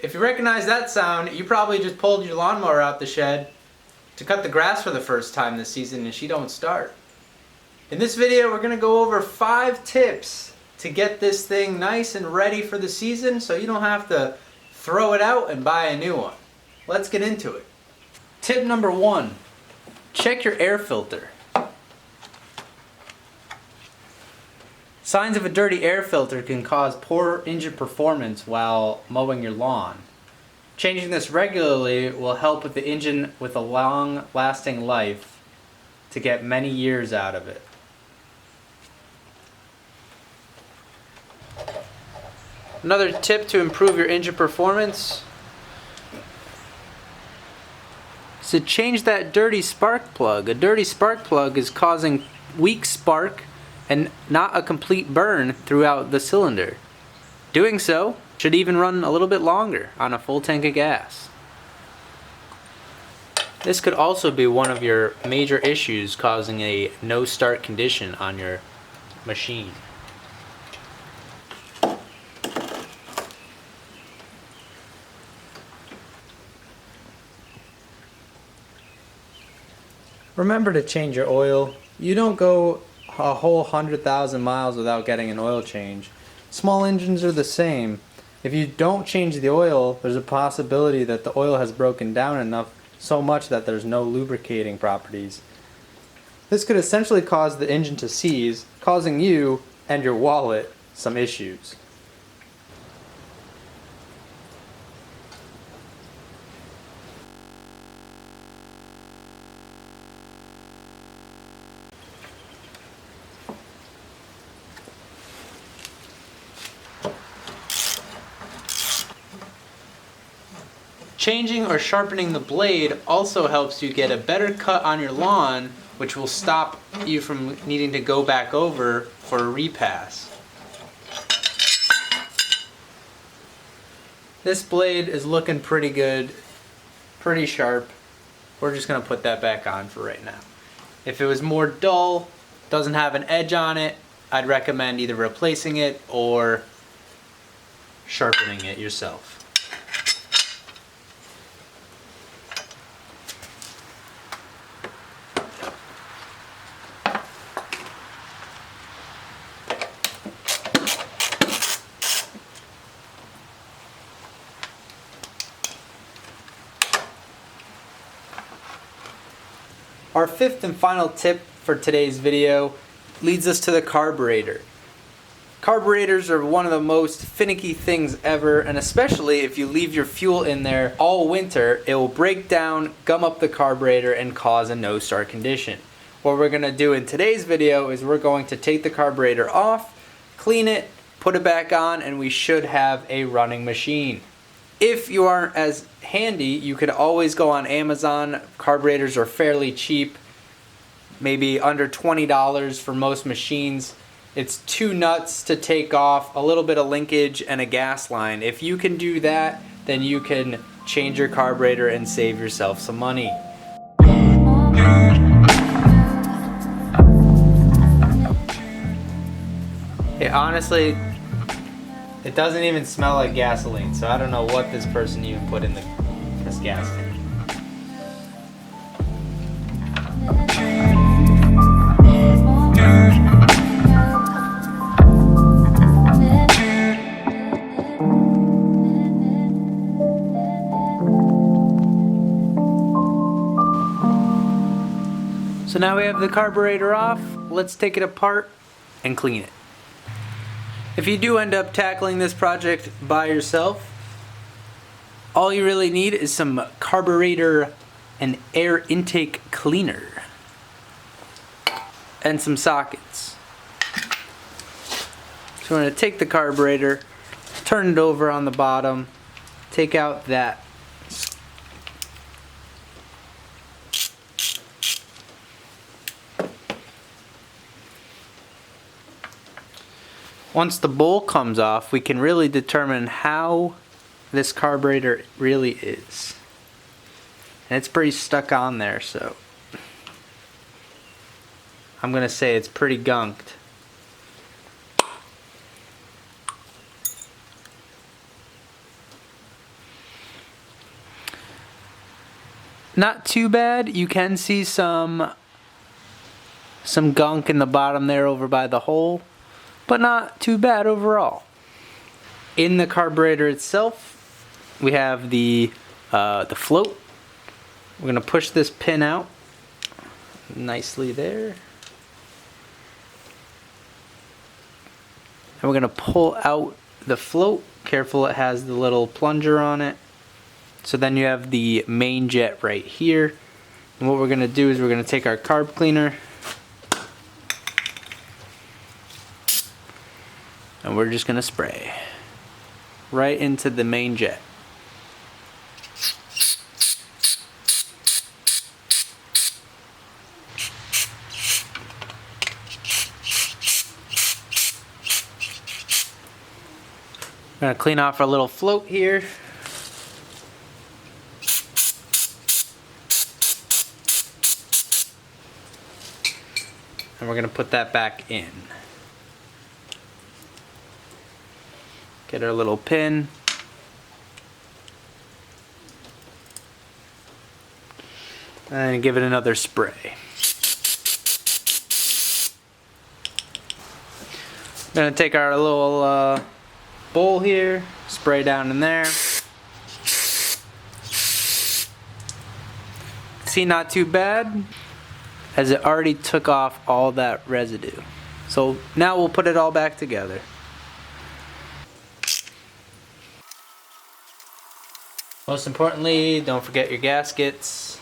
If you recognize that sound, you probably just pulled your lawnmower out the shed to cut the grass for the first time this season and she don't start. In this video, we're going to go over 5 tips to get this thing nice and ready for the season so you don't have to throw it out and buy a new one. Let's get into it. Tip number 1, check your air filter. Signs of a dirty air filter can cause poor engine performance while mowing your lawn. Changing this regularly will help with the engine with a long-lasting life to get many years out of it. Another tip to improve your engine performance is to change that dirty spark plug. A dirty spark plug is causing weak spark and not a complete burn throughout the cylinder. Doing so should even run a little bit longer on a full tank of gas. This could also be one of your major issues causing a no start condition on your machine. Remember to change your oil. You don't go a whole 100,000 miles without getting an oil change. Small engines are the same. If you don't change the oil, there's a possibility that the oil has broken down enough so much that there's no lubricating properties. This could essentially cause the engine to seize, causing you and your wallet some issues. Changing or sharpening the blade also helps you get a better cut on your lawn, which will stop you from needing to go back over for a repass. This blade is looking pretty good, pretty sharp. We're just going to put that back on for right now. If it was more dull, doesn't have an edge on it, I'd recommend either replacing it or sharpening it yourself. Our 5th and final tip for today's video leads us to the carburetor. Carburetors are one of the most finicky things ever, and especially if you leave your fuel in there all winter, it will break down, gum up the carburetor, and cause a no-start condition. What we're going to do in today's video is we're going to take the carburetor off, clean it, put it back on, and we should have a running machine. If you aren't as handy, you could always go on Amazon. Carburetors are fairly cheap, maybe under $20 for most machines. It's 2 nuts to take off, a little bit of linkage, and a gas line. If you can do that, then you can change your carburetor and save yourself some money. Honestly, it doesn't even smell like gasoline, so I don't know what this person even put in this gas tank. So now we have the carburetor off. Let's take it apart and clean it. If you do end up tackling this project by yourself, all you really need is some carburetor and air intake cleaner and some sockets. So we're going to take the carburetor, turn it over on the bottom, take out that once the bowl comes off, we can really determine how this carburetor really is. And it's pretty stuck on there, so I'm gonna say it's pretty gunked. Not too bad. You can see some gunk in the bottom there over by the hole, but not too bad overall. In the carburetor itself, we have the float. We're gonna push this pin out nicely there. And we're gonna pull out the float. Careful, it has the little plunger on it. So then you have the main jet right here. And what we're gonna do is we're gonna take our carb cleaner and we're just gonna spray right into the main jet. I'm gonna clean off our little float here. And we're gonna put that back in. Get our little pin. And give it another spray. I'm gonna take our little bowl here, spray down in there. See, not too bad, as it already took off all that residue. So now we'll put it all back together. Most importantly, don't forget your gaskets.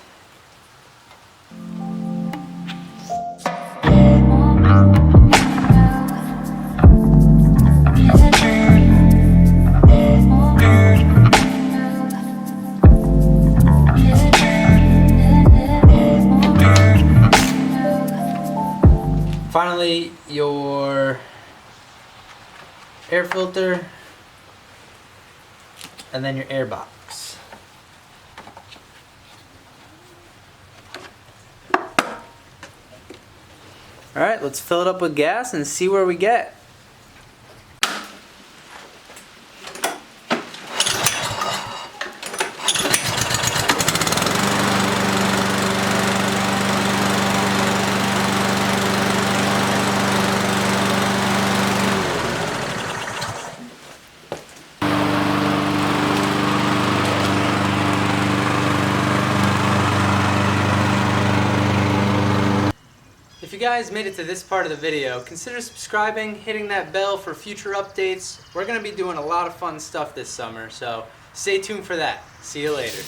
Finally, your air filter, and then your air box. Alright, let's fill it up with gas and see where we get. If you guys made it to this part of the video, consider subscribing, hitting that bell for future updates. We're going to be doing a lot of fun stuff this summer, so stay tuned for that. See you later.